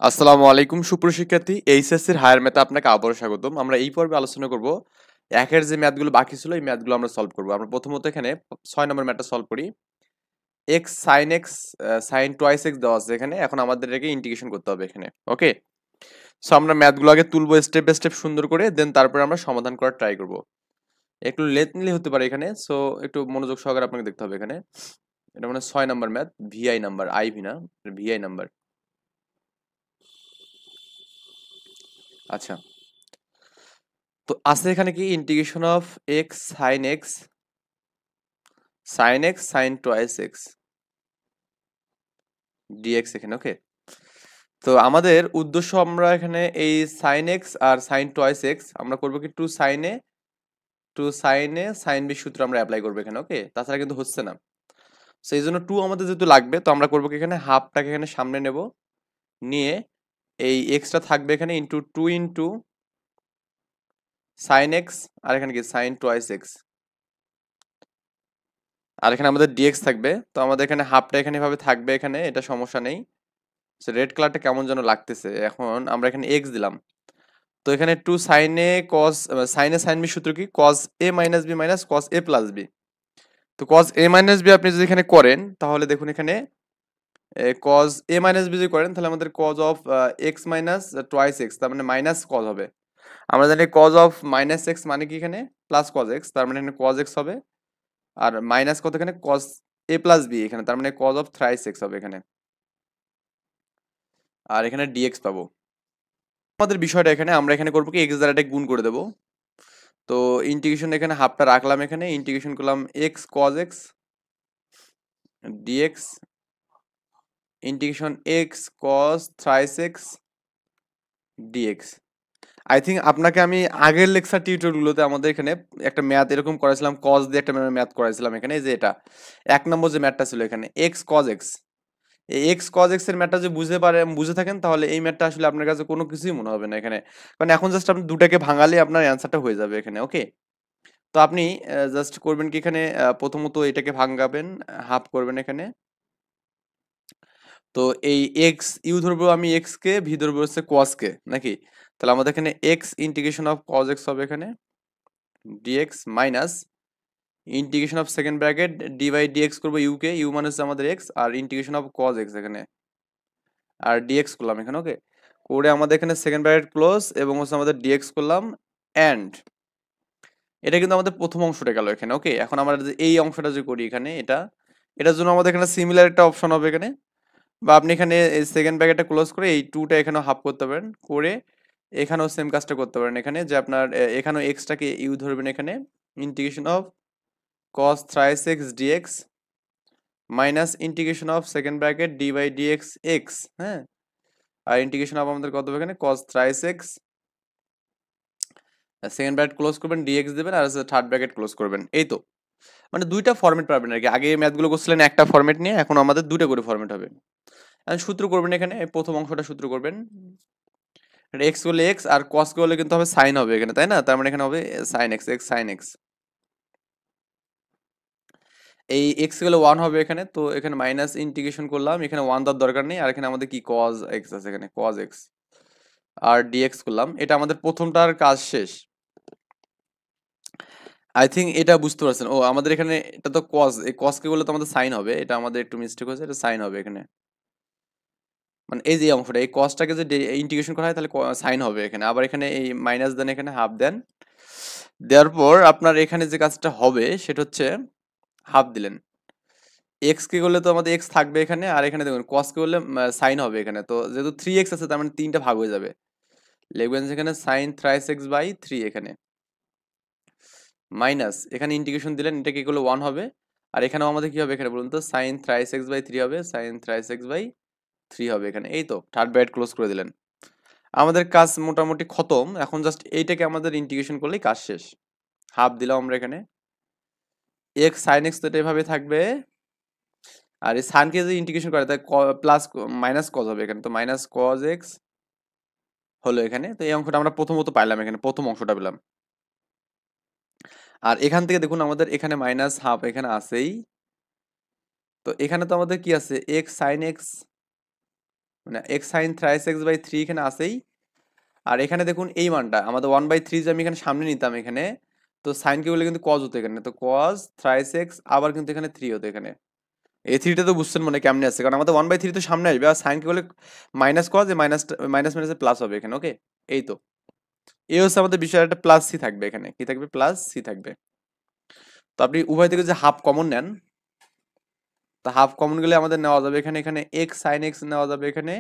আসসালামু আলাইকুম সুপ্রিয় শিক্ষার্থী, এইচএসসির হায়ার ম্যাথে আপনাকে আবারও স্বাগতম। আমরা এই পর্বে আলোচনা করব একের যে ম্যাথগুলো বাকি ছিল এই ম্যাথগুলো আমরা সলভ করব। আমরা প্রথমত এখানে 6 নম্বর ম্যাথটা সলভ করি। X sine x sine twice x দেওয়া আছে এখানে। এখন আমাদের এটাকে ইন্টিগ্রেশন করতে হবে এখানে। ওকে, সো আমরা ম্যাথগুলো আগে তুলবো স্টেপ বাই স্টেপ সুন্দর করে, দেন তারপরে আমরা সমাধান করার ট্রাই করব। একটু লেন্থলি হতে পারে এখানে, সো একটু মনোযোগ সহকারে আপনাকে দেখতে হবে এখানে। এটা মানে 6 number math, VI number, IV না, ভিআই নাম্বার। আচ্ছা, তো আছে এখানে কি integration of x sine x sine twice x dx এখানে। ওকে, তো আমাদের উদ্দেশ্য আমরা এখানে এই সাইন এক্স আর সাইন টোয়াইস এক্স আমরা করবো কি টু সাইনে সাইন বি সূত্র আমরা অ্যাপ্লাই করবো এখানে। ওকে, তাছাড়া কিন্তু হচ্ছে না। সেই জন্য টু আমাদের যেহেতু লাগবে, তো আমরা করবো কি এখানে হাফটাকে এখানে সামনে নেব, নিয়ে এই এক্সটা থাকবে এখানে ইন্টু সাইন এক্স, আর এখানে কি সাইন টোয়াইস এক্স, আর এখানে আমাদের ডিএক্স থাকবে। তো আমাদের এখানে হাফটা এখানে এভাবে থাকবে এখানে, এটা সমস্যা নেই। রেড কালারটা কেমন যেন লাগতেছে। এখন আমরা এখানে এক্স দিলাম, তো এখানে টু সাইনে কস, সাইনে সাইন বি সূত্র কি কস এ মাইনাস বি মাইনাস কস এ প্লাস বি। তো কস এ মাইনাস বি আপনি যদি এখানে করেন, তাহলে দেখুন এখানে কস এ মাইনাস বি যদি করেন, তাহলে আমাদের cos of x minus twice x, তার মানে মাইনাস কজ হবে। আমরা জানি কজ অফ মাইনাস এক্স মানে কি এখানে প্লাস কজ এক্স, তার মানে এখানে কজ এক্স হবে। আর মাইনাস কত এখানে কস এ প্লাস বি এখানে, তার মানে কজ অফ থ্রাইস এক্স হবে এখানে। আর এখানে ডিএক্স পাবো। আমাদের বিষয়টা এখানে আমরা এখানে করবো কি এক্স দ্বারা এটা গুণ করে দেবো। তো ইন্টিগ্রেশন এখানে হাফটা রাখলাম, এখানে ইন্টিগ্রেশন করলাম x cos x dx integration x cos thrice x dx. I think আপনাকে আমি আগের লেকচার টিউটোরিয়ালগুলোতে আমাদের এখানে একটা ম্যাথ এরকম করেছিলাম, কজ দিয়ে একটা ম্যাথ করেছিলাম এখানে, যে এটা 1 নম্বর যে ম্যাথটা ছিল এখানে এক্স কজ এক্স। এই এক্স কজ এক্স এর ম্যাথটা যদি বুঝে থাকেন, তাহলে এই ম্যাথটা আসলে আপনার কাছে কোনো কিছুই মনে হবে না এখানে। কারণ এখন জাস্ট আপনি দুটাকে ভাঙালে আপনার অ্যান্সারটা হয়ে যাবে এখানে। ওকে, তো আপনি জাস্ট করবেন কি এখানে প্রথমত এটাকে ভাঙাবেন, হাফ করবেন এখানে। তো এই এক্স ইউ ধরবো আমি এক্স কে, ভি ধরবো হচ্ছে কস কে নাকি। তাহলে আমাদের এখানে x integration of cos x হবে এখানে dx minus integration of second bracket d by dx করবো ইউ কে, ইউ মানে হচ্ছে আমাদের এক্স, আর ইন্টিগ্রেশন অফ কজ এক্স এখানে, আর ডিএক্স করলাম এখানে। ওকে, করে আমাদের এখানে সেকেন্ড ব্র্যাকেট ক্লোজ এবং হচ্ছে আমাদের ডিএক্স করলাম এন্ড। এটা কিন্তু আমাদের প্রথম অংশটা গেল এখানে। ওকে, এখন আমরা যে এই অংশটা যে করি এখানে, এটার জন্য আমাদের এখানে সিমিলার একটা অপশন হবে এখানে, বা আপনি এখানে এই সেকেন্ড ব্র্যাকেটটা ক্লোজ করে এই টুটা এখানেও হাফ করতে পারেন, করে এখানেও সেম কাজটা করতে পারেন এখানে, যে আপনার এখানেও এক্সটাকে ইউ ধরবেন এখানে, integration of cos thrice x dx minus integration of second bracket d by dx x. হ্যাঁ, আর ইন্টিগ্রেশন অফ আমাদের কত হবে এখানে cos thrice x, second bracket close করবেন ডিএক্স দেবেন, আর থার্ড ব্র্যাকেট ক্লোজ করবেন। এই তো, মানে দুইটা ফরম্যাট পাবেন আর কি। আগে ম্যাথগুলো করছিলেন একটা ফরম্যাট নিয়ে, এখন আমাদের দুটো করে ফরম্যাট হবে। এখন সূত্র করবেন এখানে, এই প্রথম অংশটা সূত্র করবেন। এক্স করলে এক্স, আর কস করলে কিন্তু হবে সাইন হবে এখানে, তাই না? তার মানে এখানে হবে sine x, x sine x. এই এক্স গেলে ওয়ান হবে এখানে, তো এখানে মাইনাস ইন্টিগ্রেশন করলাম, এখানে ওয়ান দেওয়ার দরকার নেই, আর এখানে আমাদের কি কজ এক্স আছে এখানে, কজ এক্স আর ডিএক্স করলাম। এটা আমাদের প্রথমটার কাজ শেষ। আই থিঙ্ক এটা বুঝতে পারছেন। ও আমাদের এখানে এটা তো কজ, এই কজকে বলে তো আমাদের সাইন হবে, এটা আমাদের একটু মিস্টেক হয়েছে, এটা সাইন হবে এখানে। মানে এই যে অংশটা, এই কজটাকে যে ইন্টিগ্রেশন করা হয় তাহলে সাইন হবে এখানে, আবার এখানে এই মাইনাস দেন এখানে হাফ দেন, দেওয়ার পর আপনার এখানে যে কাজটা হবে সেটা হচ্ছে হাফ দিলেন। এক্স কে করলে তো আমাদের এক্স থাকবে এখানে, আর এখানে দেখুন কস কে করলে সাইন হবে এখানে। তো যেহেতু থ্রি এক্স আছে, তার মানে তিনটা ভাগ হয়ে যাবে। লিখবেন সেখানে sine thrice x by three এখানে, মাইনাস এখানে ইন্টিগ্রেশন দিলেন, এটা কি করলে ওয়ান হবে। আর এখানেও আমাদের কি হবে এখানে বলুন তো, sine thrice x by three হবে, sine thrice x by three হবে এখানে। এই তো থার্ড ব্র্যাকেট ক্লোজ করে দিলেন, আমাদের কাজ মোটামুটি খতম। এখন জাস্ট এইটাকে আমাদের ইন্টিগ্রেশন করলেই কাজ শেষ। হাফ দিলাম আমরা এখানে, এক্স সাইন এক্স তো এটা এভাবে থাকবে, আর এই সানকে যদি ইন্টিগ্রেশন করে তাই প্লাস মাইনাস কজ হবে এখানে, তো মাইনাস কজ এক্স হলো এখানে। তো এই অংশটা আমরা প্রথমত পাইলাম এখানে, প্রথম অংশটা পেলাম। আর এখান থেকে দেখুন আমাদের এখানে মাইনাস হাফ এখানে আছেই। তো এখানে তো আমাদের কি আছে, এক্স সাইন এক্স মানে x sine thrice x by three এখানে আসেই। আর এখানে দেখুন এই মানটা আমাদের 1/3 যে আমি এখানে সামনে নিতাম এখানে, তো সাইনকে বলে কিন্তু কজ হতো এখানে, তো কজ থ্রাইস এক্স আবার কিন্তু এখানে থ্রি হতো এখানে। এই থ্রিটা তো বুঝছেন মানে কেমনে আছে, কারণ আমাদের 1/3 তো সামনে আসবে, আর সাইনকে বলে মাইনাস কজ, মাইনাস মাইনাস মাইনাসে প্লাস হবে এখানে। ওকে, এই তো এই হচ্ছে আমাদের বিষয়, একটা প্লাস সি থাকবে এখানে, কি থাকবে প্লাস সি থাকবে। তো আপনি উভয় থেকে যে হাফ কমন নেন, তো হাফ কমন গেলে আমাদের নেওয়া যাবে এখানে, এখানে এক্স সাইন এক্স নেওয়া যাবে এখানে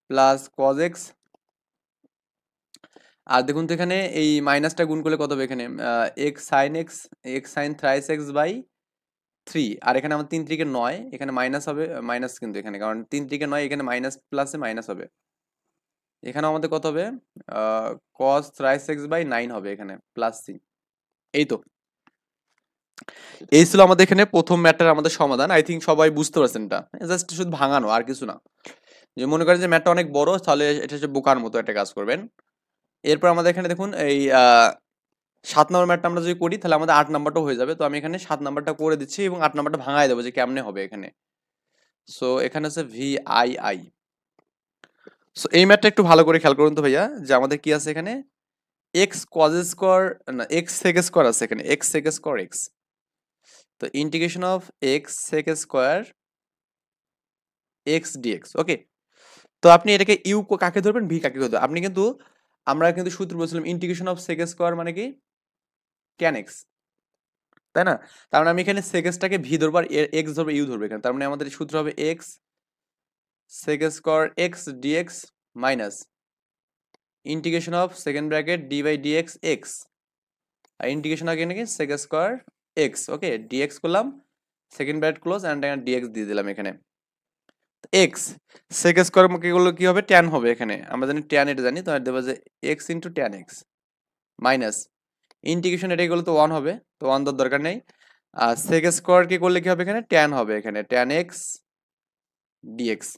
প্লাস কজ এক্স। আর দেখুন তো এখানে এই মাইনাসটা গুণ করলে কত হবে এখানে, x sine x, x sine thrice x by three. আর এখানে আমার 3 3 9, এখানে মাইনাস হবে, মাইনাস কিন্তু এখানে, কারণ 3 3 9 এখানে মাইনাস প্লাসে মাইনাস হবে। এখানে আমাদের কত হবে, কস থ্রাইস এক্স বাই 9 হবে এখানে প্লাস সি। এই তো এই ছিল আমাদের এখানে প্রথম ম্যাটার আমাদের সমাধান। আই থিঙ্ক সবাই বুঝতে পারছেন, এটা জাস্ট শুধু ভাঙানো আর কিছু না। যে মনে করেন যে ম্যাটটা অনেক বড়, তাহলে এটা হচ্ছে বোকার মতো একটা কাজ করবেন। এরপর আমাদের এখানে দেখুন এই 7 নম্বর ম্যাটটা আমরা যদি করি তাহলে আমাদের 8 নম্বরটাও হয়ে যাবে। তো আমি এখানে 7 নম্বরটা করে দিচ্ছি এবং 8 নম্বরটা ভাঙায় দেবো যে কেমনে হবে এখানে। সো এখানে হচ্ছে ভি আই আই। সো এই ম্যাটটা একটু ভালো করে খেয়াল করুন তো ভাইয়া, যে আমাদের কি আছে এখানে, এক্স কজ স্কোয়ার, না এক্স সেক স্কোয়ার আছে এখানে, এক্স সেক স্কোয়ার এক্স। তো integration of x sec square x dx. Okay, তো আপনি এটাকে ইউ কাকে ধরবেন, ভি কাকে ধরবেন। আপনি কিন্তু আমরা কিন্তু সূত্র বলছিলাম ইন্টিগ্রেশন অফ সেক স্কোয়ার মানে কি ট্যান এক্স, তাই না? তার মানে আমি এখানে সেক এক্সটাকে ভি ধরবো আর এক্স ধরবো ইউ ধরবো এখানে। তার মানে আমাদের সূত্র হবে x sec square x dx minus integration of second bracket d by dx x, আর ইন্টিগ্রেশন আগে নাকি sec square x. Okay, dx করলাম, সেকেন্ড ব্র্যাকেট ক্লোজ, অ্যান্ড এখানে ডিএক্স দিয়ে দিলাম এখানে। এক্স সেক স্কোয়ার কি করলে কি হবে, ট্যান হবে এখানে, আমরা জানি ট্যান, এটা জানি, তো আর দেবো যে x into tan x minus integration এটাই করলে তো 1 হবে, তো 1 দেওয়ার দরকার নেই। আর সেক স্কোয়ার কি করলে কি হবে এখানে, ট্যান হবে এখানে, tan x dx.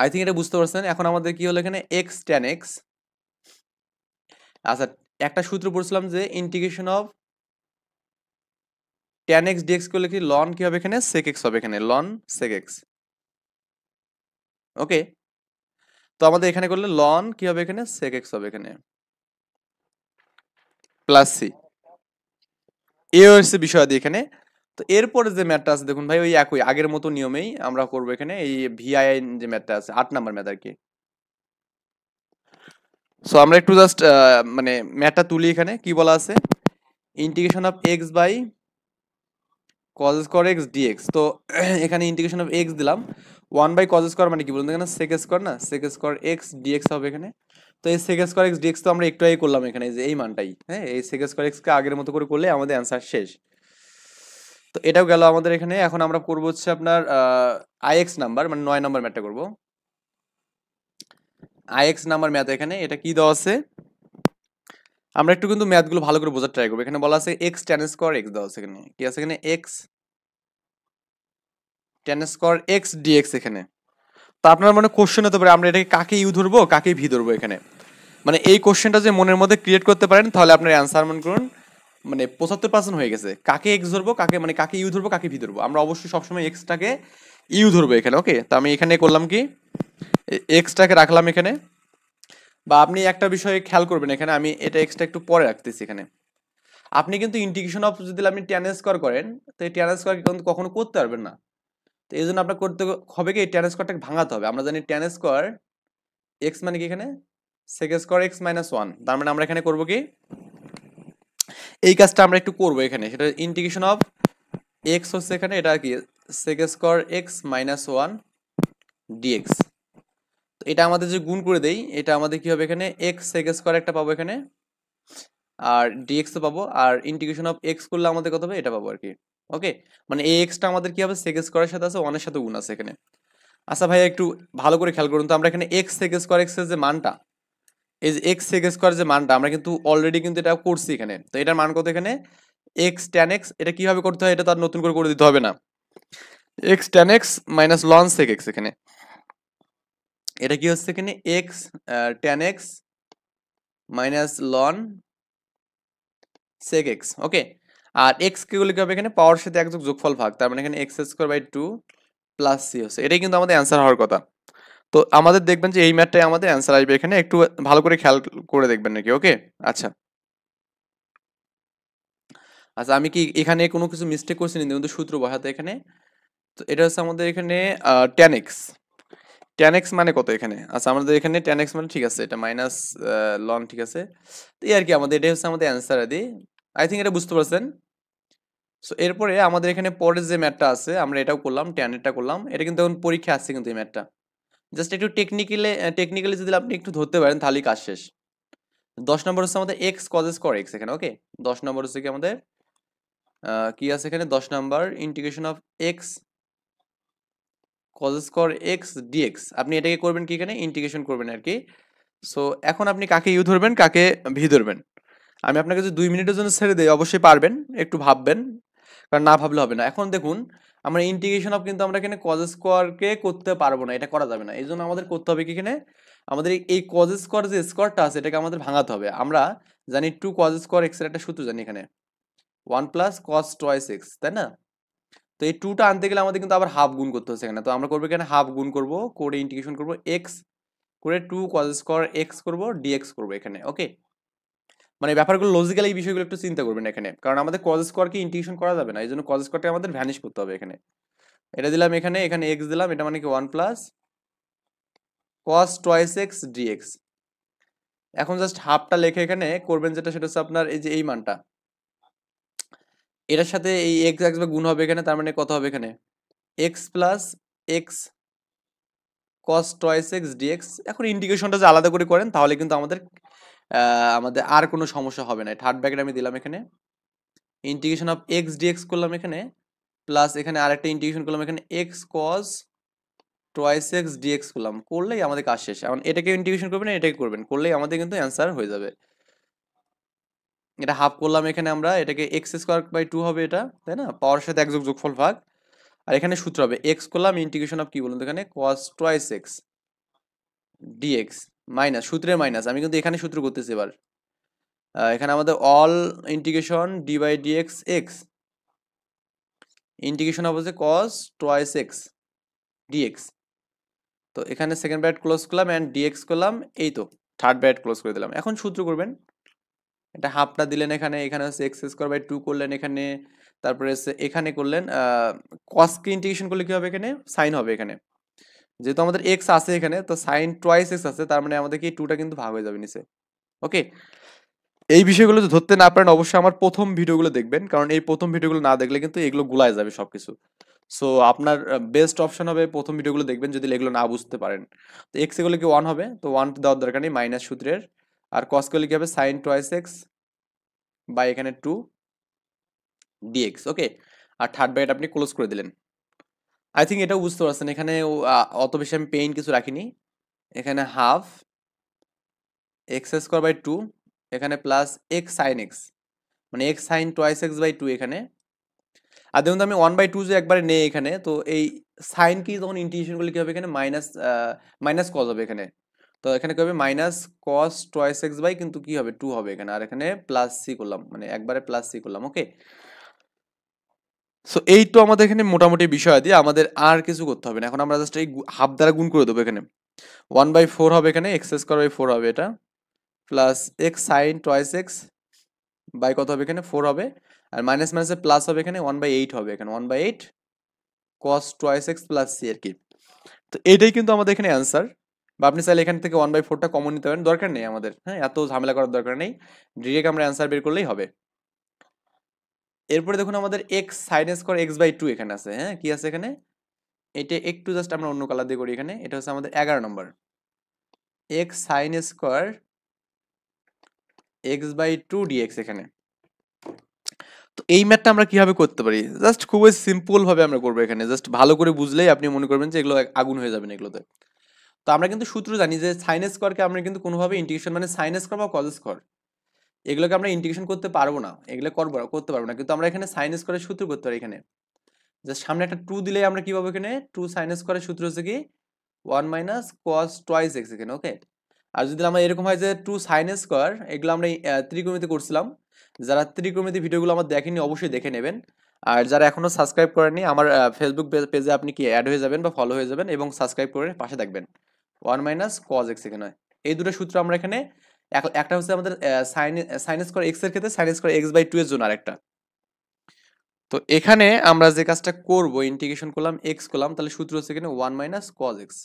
I think এটা বুঝতে পারছেন। এখন আমাদের কি হলো এখানে এক্স ট্যান এক্স। আচ্ছা, একটা সূত্র পড়ছিলাম যে integration of tan x dx করলে কি লন কি হবে এখানে, সেক এক্স হবে এখানে, লন সেক এক্স। ওকে, তো আমাদের এখানে করলে লন কি হবে এখানে, সেক এক্স হবে এখানে প্লাস সি। এ হচ্ছে বিষয় দিয়ে এখানে। তো এরপরে যে ম্যাথটা আছে দেখুন ভাই, ওই একই আগের মতো নিয়মেই আমরা করবো এখানে, এই ভিআই যে ম্যাথটা আছে 8 নম্বর ম্যাথ আর কি। সো আমরা একটু জাস্ট মানে ম্যাথটা তুলি। এখানে কি বলা আছে, integration of x by cos square x dx. তো এখানে ইন্টিগ্রেশন অফ এক্স দিলাম, 1/cos স্কোয়ার মানে কি বলুন এখানে, সেক স্কোয়ার না, সেক স্কোয়ার এক্স ডিএক্স হবে এখানে। তো এই সেক স্কোয়ার এক্স ডিএক্স তো আমরা একটু আগে করলাম এখানে, যে এই মানটাই, হ্যাঁ এই সেক স্কোয়ার এক্স কে আগের মতো করে করলে আমাদের অ্যান্সার শেষ। তো এটাও গেল আমাদের এখানে। এখন আমরা করবো হচ্ছে আপনার আইএক্স নাম্বার, মানে 9 নম্বর ম্যাথটা করবো। আইএক্স নাম্বার ম্যাথ এখানে এটা কি দেওয়া আছে, আমরা একটু কিন্তু ম্যাথগুলো ভালো করে বোঝার ট্রাই করবো। এখানে বলা আছে এক্স ট্যান স্কোয়ার এক্স দেওয়া আছে এখানে, কি আছে এখানে, x tan square x dx এখানে। তো আপনার মানে কোশ্চেন হতে পারে আমরা এটাকে কাকে ইউ ধরবো কাকে ভি ধরবো এখানে, মানে এই কোশ্চেনটা যে মনের মধ্যে ক্রিয়েট করতে পারেন তাহলে আপনার অ্যান্সার মনে করুন মানে 75% হয়ে গেছে। কাকে এক্স ধরবো, কাকে মানে কাকে ইউ ধরবো, কাকে ভি ধরবো, আমরা অবশ্যই সবসময় এক্সটাকে ইউ ধরবো এখানে। ওকে, তো আমি এখানে করলাম কি, এক্সটাকে রাখলাম এখানে। বা আপনি একটা বিষয়ে খেয়াল করবেন এখানে, আমি এটা এক্সটা একটু পরে রাখতেছি এখানে। আপনি কিন্তু ইন্টিগ্রেশন অফ যদি আপনি ট্যান স্কোয়ার করেন, তো এই ট্যান স্কোয়ার কিন্তু কখনো করতে পারবেন না। তো এই জন্য আপনার করতে হবে কি, এই ট্যান স্কোয়ারটাকে ভাঙাতে হবে। আমরা জানি ট্যান স্কোয়ার এক্স মানে কি এখানে, সেক স্কোয়ার এক্স মাইনাস 1। তার মানে আমরা এখানে করবো কি, এই কাজটা আমরা একটু করবো এখানে, সেটা ইন্টিগ্রেশন অফ এক্স হচ্ছে এখানে এটা কি, sec square x minus 1 dx. তো এটা আমাদের যে গুণ করে দেই, এটা আমাদের কি হবে এখানে, এক্স সেক স্কোয়ার একটা পাবো এখানে, আর ডিএক্স তো পাবো, আর ইন্টিগ্রেশন অফ এক্স করলে আমাদের কত হবে এটা পাবো আর কি। ওকে, মানে এই এক্সটা আমাদের কি হবে, সেক স্কোয়ারের সাথে আছে, 1 এর সাথে গুণ আছে এখানে। আচ্ছা ভাই একটু ভালো করে খেয়াল করুন তো, আমরা এখানে এক্স সেক স্কোয়ার এক্স এর যে মানটা, এই যে এক্স সেক স্কোয়ার যে মানটা আমরা কিন্তু অলরেডি কিন্তু এটা করছি এখানে। তো এটার মান কত এখানে, এক্স ট্যান এক্স। এটা কিভাবে করতে হয় এটা তো আর নতুন করে দিতে হবে না, x tan x minus ln sec x এখানে। এটা কি হচ্ছে এখানে, x tan x minus ln sec x. Okay, আর এক্স কি গুলো কি হবে এখানে, পাওয়ার সাথে একযোগ যোগফল ভাগ, তার মানে এখানে x square by 2 plus C হচ্ছে, এটাই কিন্তু আমাদের অ্যান্সার হওয়ার কথা। তো আমাদের দেখবেন যে এই ম্যাথটাই আমাদের অ্যান্সার আসবে এখানে, একটু ভালো করে খেয়াল করে দেখবেন নাকি, ওকে? আচ্ছা আচ্ছা, আমি কি এখানে কোনো কিছু মিস্টেক করছি না কিন্তু সূত্র বসাতে এখানে? তো এটা হচ্ছে আমাদের এখানে টেন এক্স। টেন এক্স মানে কত এখানে? আচ্ছা আমাদের এখানে টেন এক্স মানে ঠিক আছে, এটা মাইনাস লন, ঠিক আছে। তো এই আর কি, আমাদের এটাই হচ্ছে আমাদের অ্যান্সার আদি। আই থিঙ্ক এটা বুঝতে পারছেন। সো এরপরে আমাদের এখানে পরের যে ম্যাথটা আছে আমরা এটাও করলাম, টেনেরটা করলাম, এটা কিন্তু এখন পরীক্ষা আসছে কিন্তু এই ম্যাথটা। জাস্ট একটু টেকনিক্যালি যদি আপনি একটু ধরতে পারেন তাহলেই কাজ শেষ। 10 নম্বর হচ্ছে আমাদের এক্স কজ স্কোয়ার এক্স এখানে, ওকে? 10 নম্বর হচ্ছে কি আমাদের কি আছে এখানে, 10 নম্বর integration of x cos square x dx. আপনি এটাকে করবেন কি, এখানে ইন্টিগ্রেশন করবেন আর কি। সো এখন আপনি কাকে ইউ ধরবেন, কাকে ভি ধরবেন? আমি আপনাকে যদি 2 মিনিটের জন্য ছেড়ে দিই অবশ্যই পারবেন, একটু ভাববেন, কারণ না ভাবলে হবে না। এখন দেখুন, আমরা ইন্টিগ্রেশন অফ কিন্তু আমরা এখানে কজ স্কোয়ারকে করতে পারবো না, এটা করা যাবে না। এই জন্য আমাদের করতে হবে কি, এখানে আমাদের এই কজ স্কোয়ার যে স্কোয়ারটা আছে এটাকে আমাদের ভাঙাতে হবে। আমরা জানি টু কজ স্কোয়ার এক্স এর একটা সূত্র জানি এখানে, 1 + cos2x, তাই না? তো এই টুটা আনতে গেলে আমাদের কিন্তু আবার হাফ গুণ করতে হচ্ছে এখানে। তো আমরা করবো এখানে হাফ গুণ করবো, করে ইন্টিগ্রেশন করবো এক্স করে 2 cos2x করবো ডিএক্স করবো এখানে, ওকে? মানে ব্যাপারগুলো লজিক্যালি এই বিষয়গুলো একটু চিন্তা করবেন এখানে, কারণ আমাদের কজ স্কোয়ারকে ইন্টিগ্রেশন করা যাবে না, এই জন্য কজ স্কোয়ারটা আমাদের ভ্যানিশ করতে হবে এখানে। এটা দিলাম এখানে, এখানে এক্স দিলাম, এটা মানে কি 1 + cos2x ডিএক্স। এখন জাস্ট হাফটা লেখে এখানে করবেন যেটা, সেটা হচ্ছে আপনার এই যে এই মানটা এটার সাথে এই এক্স এক্স বা গুণ হবে এখানে, তার মানে কত হবে এখানে, x plus x cos2x dx. এখন ইন্টিগ্রেশনটা যে আলাদা করে করেন তাহলে কিন্তু আমাদের আর কোনো সমস্যা হবে না। থার্ড ব্র্যাকেট আমি দিলাম এখানে, ইন্টিগ্রেশন অফ এক্স ডিএক্স করলাম এখানে, প্লাস এখানে আরেকটা ইন্টিগ্রেশন করলাম এখানে x cos twice x dx করলাম, করলেই আমাদের কাজ শেষ। এখন এটাকে ইন্টিগ্রেশন করবেন, এটাকে করবেন, করলেই আমাদের কিন্তু অ্যান্সার হয়ে যাবে। এটা হাফ করলাম এখানে আমরা, এটাকে এক্স স্কোয়ার বাই টু হবে এটা, তাই না? পাওয়ার সাথে এক যোগফল ভাগ, আর এখানে সূত্র হবে এক্স করলাম ইন্টিগ্রেশন অফ কি বলুন তো এখানে, cos twice x dx minus সূত্রের মাইনাস, আমি কিন্তু এখানে সূত্র করতেছি এবার। এখানে আমাদের all integration d by dx x integration of হচ্ছে কস টোয়াইস এক্স ডিএক্স। তো এখানে সেকেন্ড ব্র্যাকেট ক্লোজ করলাম এন্ড ডিএক্স করলাম, এই তো থার্ড ব্র্যাকেট ক্লোজ করে দিলাম। এখন সূত্র করবেন, এটা হাফটা দিলেন এখানে, এখানে হচ্ছে এক্স স্কোয়ার বাই টু করলেন এখানে, তারপরে হচ্ছে এখানে করলেন কসকে ইন্টিগ্রেশন করলে কি হবে, এখানে সাইন হবে এখানে। যেহেতু আমাদের এক্স আছে এখানে, তো সাইন টোয়াইস এক্স আছে, তার মানে আমাদের কি টুটা কিন্তু ভাগ হয়ে যাবে নিচে, ওকে? এই বিষয়গুলো যদি ধরতে না পারেন অবশ্যই আমার প্রথম ভিডিওগুলো দেখবেন, কারণ এই প্রথম ভিডিওগুলো না দেখলে কিন্তু এগুলো গুলায় যাবে সবকিছু। সো আপনার বেস্ট অপশন হবে প্রথম ভিডিওগুলো দেখবেন যদি এগুলো না বুঝতে পারেন। তো এক্স এগুলো কি ওয়ান হবে, তো ওয়ান দেওয়ার দরকার নেই, মাইনাস সূত্রের। আর কস করলে কি হবে, সাইন টোয়াইস এক্স বাই এখানে টু ডিএক্স, ওকে? আর থার্ড ব্র্যাকেট আপনি ক্লোজ করে দিলেন। আই থিঙ্ক এটাও বুঝতে পারছেন, এখানে অত বেশি আমি পেইন কিছু রাখিনি। এখানে half x square by two, এখানে প্লাস এক্স সাইন এক্স, মানে x sine twice x by two এখানে। আর দেখুন তো আমি 1/2 যে একবারে নেই এখানে, তো এই সাইন কি তখন ইন্টিগ্রেশন করলে কি হবে এখানে, মাইনাস মাইনাস কজ হবে এখানে। তো এখানে কি হবে, minus cos twice x by কিন্তু কি হবে, টু হবে এখানে, আর এখানে প্লাস সি করলাম, মানে একবারে প্লাস সি করলাম, ওকে? সো এই তো আমাদের এখানে মোটামুটি বিষয় দিয়ে আমাদের আর কিছু করতে হবে না। এখন আমরা জাস্ট এই হাফ দ্বারা গুণ করে দেবো এখানে, 1/4 হবে এখানে, এক্স স্কোয়ার বাই ফোর হবে এটা, plus x sine twice x by কত হবে এখানে, ফোর হবে, আর মাইনাস মাইনাসে প্লাস হবে এখানে, 1/8 হবে এখানে, 1/8 cos twice x plus C আর কি। তো এটাই কিন্তু আমাদের এখানে অ্যান্সার। বা আপনি চাইলে এখান থেকে 1/4টা কমন নিতে পারেন, দরকার নেই আমাদের, হ্যাঁ, এত ঝামেলা করার দরকার নেই, ডিরেক্ট আমরা অ্যান্সার বের করলেই হবে। এরপরে দেখুন আমাদের x sine square x by two এখানে আছে, হ্যাঁ, কি আছে এখানে, এটা একটু জাস্ট আমরা অন্য কালার দিয়ে করি এখানে, এটা হচ্ছে আমাদের 11 নম্বর, x sine square x by two dx এখানে। তো এই ম্যাথটা আমরা কিভাবে করতে পারি, জাস্ট খুবই সিম্পল ভাবে আমরা করবো এখানে, জাস্ট ভালো করে বুঝলেই আপনি মনে করবেন যে এগুলো আগুন হয়ে যাবেন এগুলোতে। তো আমরা কিন্তু সূত্র জানি যে সাইন স্কোয়ারকে আমরা কিন্তু কোনোভাবে ইন্টিগ্রেশন, মানে সাইন স্কোয়ার বা কজ স্কোয়ার, এগুলোকে আমরা ইন্টিগ্রেশন করতে পারবো না, এগুলো করতে পারবো না, কিন্তু আমরা এখানে সাইন স্কোয়ারের সূত্র করতে পারি এখানে। জাস্ট সামনে একটা টু দিলে আমরা কি পাবো এখানে, টু সাইন স্কোয়ারের সূত্র হচ্ছে কি 1 - cos2x এখানে, ওকে? আর যদি আমরা এরকম হয় যে টু সাইন স্কোয়ার, এগুলো আমরা ত্রিকোণমিতি করছিলাম, যারা ত্রিকোণমিতি ভিডিওগুলো আমার দেখেনি অবশ্যই দেখে নেবেন। আর যারা এখনো সাবস্ক্রাইব করেননি আমার ফেসবুক পেজে আপনি কি অ্যাড হয়ে যাবেন বা ফলো হয়ে যাবেন এবং সাবস্ক্রাইব করে পাশে থাকবেন। 1 মাইনাস কজ এক্স এখানে হয়। এই দুটো সূত্র আমরা এখানে একটা হচ্ছে আমাদের সাইন স্কোয়ার এক্স এর ক্ষেত্রে সাইন স্কোয়ার এক্স বাই 2 এর জন্য আরেকটা। তো এখানে আমরা যে কাজটা করব ইন্টিগ্রেশন করলাম এক্স করলাম, তাহলে সূত্র হচ্ছে এখানে 1 মাইনাস কজ এক্স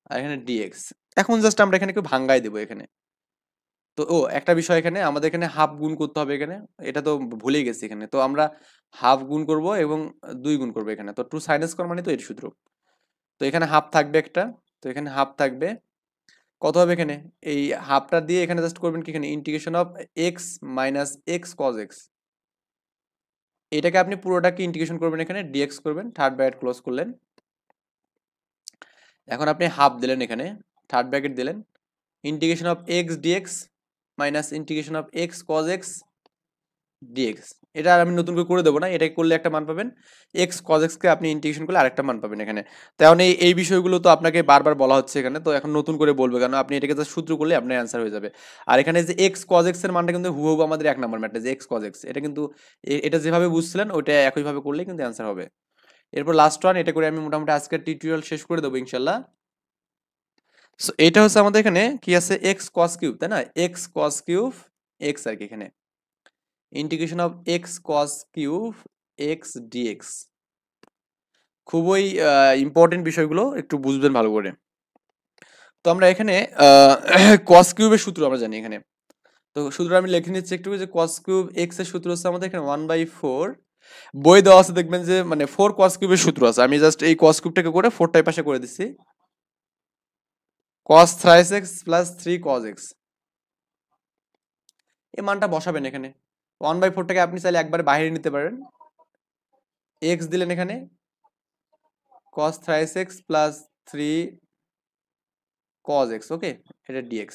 আর এখানে ডিএক্স। এখন জাস্ট আমরা এখানে একটু ভাঙ্গাই দেবো এখানে। তো একটা বিষয় এখানে আমাদের এখানে হাফ গুণ করতে হবে এখানে, এটা তো ভুলেই গেছি এখানে। তো আমরা হাফ গুণ করব এবং 2 গুণ করব এখানে। তো 2 সাইন স্কয়ার মানে তো এর সূত্র। তো এখানে হাফ থাকবে একটা, তো এখানে হাফ থাকবে। কত হবে এখানে? এই হাফটা দিয়ে এখানে জাস্ট করবেন কি, এখানে integration of x minus x cos x. এটাকে আপনি পুরোটাকে ইন্টিগ্রেশন করবেন, এখানে ডিএক্স করবেন, থার্ড ব্র্যাকেট ক্লোজ করলেন। এখন আপনি হাফ দিলেন এখানে, থার্ড ব্র্যাকেট দিলেন, integration of x dx minus integration of x cos x dx. এটা আর আমি নতুন করে দেবো না, এটা করলে একটা মান পাবেন, এক্স কজ এক্স কে আপনি ইন্টিগ্রেশন করলে আরেকটা মান পাবেন এখানে। তো এখন এই বিষয়গুলো তো আপনাকে বারবার বলা হচ্ছে এখানে, তো এখন নতুন করে বলবো কেন, আপনি এটাকে জাস্ট সূত্র করলে আপনার অ্যান্সার হয়ে যাবে। আর এখানে যে এক্স কজ এক্স এর মানটা কিন্তু হুবহু আমাদের 1 নম্বর ম্যাটে যে এক্স কজ এক্স, এটা কিন্তু এটা যেভাবে বুঝছিলেন ওইটা একইভাবে করলেই কিন্তু অ্যান্সার হবে। এরপর লাস্ট ওয়ান, এটা করে আমি মোটামুটি আজকের টিউটোরিয়াল শেষ করে দেবো ইনশাল্লাহ। সো এটা হচ্ছে আমাদের এখানে কি আছে, এক্স কস কিউব, তাই না? এক্স কস কিউব এক্স আর কি, এখানে integration of x cos cube x dx. খুবই ইম্পর্টেন্ট বিষয়গুলো একটু বুঝবেন ভালো করে। তো আমরা এখানে কস কিউবের সূত্র আমরা জানি এখানে। তো সূত্র আমি লিখে নিচ্ছি একটু, যে কস কিউব এক্স এর সূত্র হচ্ছে আমাদের এখানে 1/4, বই দেওয়া আছে দেখবেন যে মানে 4 কস কিউবের সূত্র আছে, আমি জাস্ট এই কস কিউবটাকে করে 4টাই পাশে করে দিচ্ছি, cos thrice x plus 3 cos x। এই মানটা বসাবেন এখানে। 1/4টাকে আপনি চাইলে একবারে বাইরে নিতে পারেন, x দিলেন এখানে, cos thrice x plus 3 cos x, ওকে, এটা dx।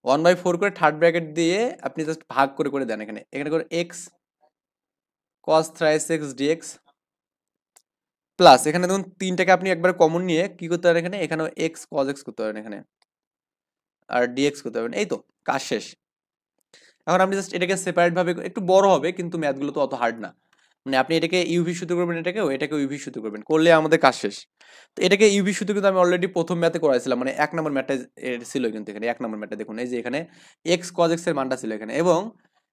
1/4 করে থার্ড ব্র্যাকেট দিয়ে আপনি জাস্ট ভাগ করে করে দেন এখানে, এখানে করে x cos thrice x dx plus এখানে দেখুন 3টাকে আপনি একবার কমন নিয়ে কি করতে পারেন, এখানে এখানে x cos x করতে পারেন এখানে, আর dx করতে পারেন। এই তো কাজ শেষ। এখন আপনি জাস্ট এটাকে সেপারেট ভাবে, একটু বড় হবে কিন্তু ম্যাথগুলো তো অত হার্ড না, মানে আপনি এটাকে ইউভি সূত্র করবেন, এটাকে ইউভি সূত্র করবেন, করলে আমাদের কাজ শেষ। তো এটাকে ইউভি সূত্র কিন্তু আমি অলরেডি প্রথম ম্যাথে করাইছিলাম, মানে 1 নম্বর ম্যাথটা ছিল কিন্তু এখানে 1 নম্বর ম্যাথটা দেখুন, এই যে এখানে এক্স কজ এক্স এর মানটা ছিল এখানে, এবং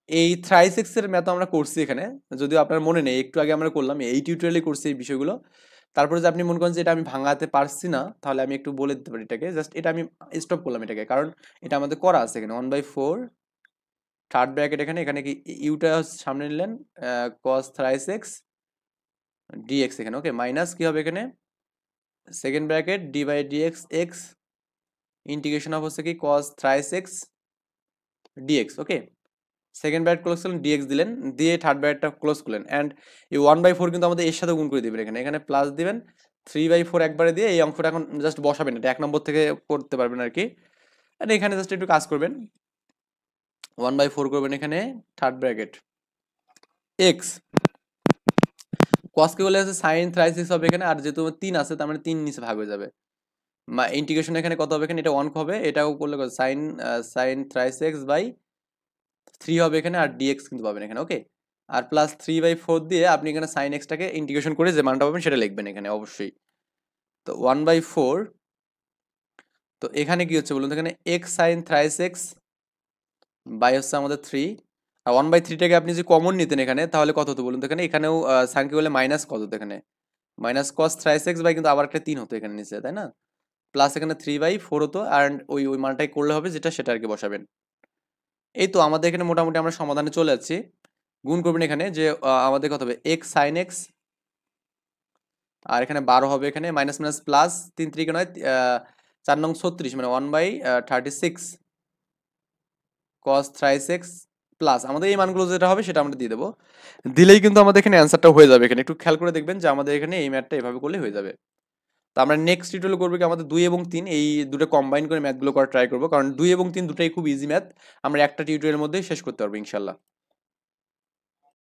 এই থ্রাইস এক্স এর ম্যাথ আমরা করছি এখানে, যদিও আপনার মনে নেই, একটু আগে আমরা করলাম, এই টিউটোরিয়ালে করছি এই বিষয়গুলো। তারপরে যে আপনি মনে করেন যে এটা আমি ভাঙাতে পারছি না, তাহলে আমি একটু বলে দিতে পারি এটাকে, জাস্ট এটা আমি স্টপ করলাম এটাকে, কারণ এটা আমাদের করা আছে এখানে 1/4 থার্ড ব্র্যাকেট এখানে, এখানে কি ইউটা সামনে নিলেন, cos thrice x dx এখানে, ওকে, মাইনাস কি হবে এখানে, second bracket d by dx x integration of হচ্ছে কি cos thrice x dx, okay, second bracket close করলেন, dx দিলেন, দিয়ে থার্ড ব্র্যাকেটটা ক্লোজ করলেন, এন্ড এই 1/4 কিন্তু আমাদের এর সাথে গুণ করে দিবেন এখানে, এখানে প্লাস দিবেন, 3/4 একবারে দিয়ে এই অঙ্কটা এখন জাস্ট বসাবেন, এটা 1 নম্বর থেকে করতে পারবেন আর কি। আর এখানে জাস্ট একটু কাজ করবেন, 1/4 করবেন এখানে থার্ড ব্র্যাকেট x cos কে বলে আছে sin thrice x হবে এখানে, আর যেহেতু 3 আছে তার মানে 3 নিচে ভাগ হয়ে যাবে, ইন্টিগ্রেশন এখানে কত হবে, এখানে এটা 1 হবে, এটাও করলে কত sin thrice x বাই 3 হবে এখানে, আর dx কিন্তু পাবেন এখানে, ওকে, আর প্লাস 3/4 দিয়ে আপনি এখানে sin x টাকে ইন্টিগ্রেশন করে যে মানটা পাবেন সেটা লিখবেন এখানে অবশ্যই। তো 1/4, তো এখানে কি হচ্ছে বলুন তো, এখানে x sin thrice x by হচ্ছে আমাদের 3, আর 1/3টাকে আপনি যদি কমন নিতেন এখানে তাহলে কত হতো বলুন তো, এখানে এখানেও সাইনকে বলে মাইনাস কত হতো এখানে, minus cos thrice x by কিন্তু আবার একটা 3 হতো এখানে নিচে, তাই না? প্লাস এখানে 3/4 হতো, আর ওই মানটাই করলে হবে যেটা, সেটা আর কি বসাবেন। এই তো আমাদের এখানে মোটামুটি আমরা সমাধানে চলে যাচ্ছি। গুণ করবেন এখানে যে আমাদের কত হবে x sin x, আর এখানে 12 হবে এখানে, মাইনাস মাইনাস প্লাস 3 3 নয় 4 নং 36 মানে 1/36 cos thrice x প্লাস আমাদের এই মানগুলো যেটা হবে সেটা আমরা দিয়ে দেবো, দিলেই কিন্তু আমাদের এখানে অ্যান্সারটা হয়ে যাবে। এখানে একটু খেয়াল করে দেখবেন যে আমাদের এখানে এই ম্যাথটা এভাবে করলে হয়ে যাবে। তো আমরা নেক্সট টিউটোরিয়াল করবো কি, আমাদের 2 এবং 3 এই দুটো কম্বাইন করে ম্যাথগুলো করা ট্রাই করবো, কারণ 2 এবং 3 দুটাই খুব ইজি ম্যাথ, আমরা একটা টিউটোরিয়ালের মধ্যেই শেষ করতে পারবো ইনশাল্লাহ।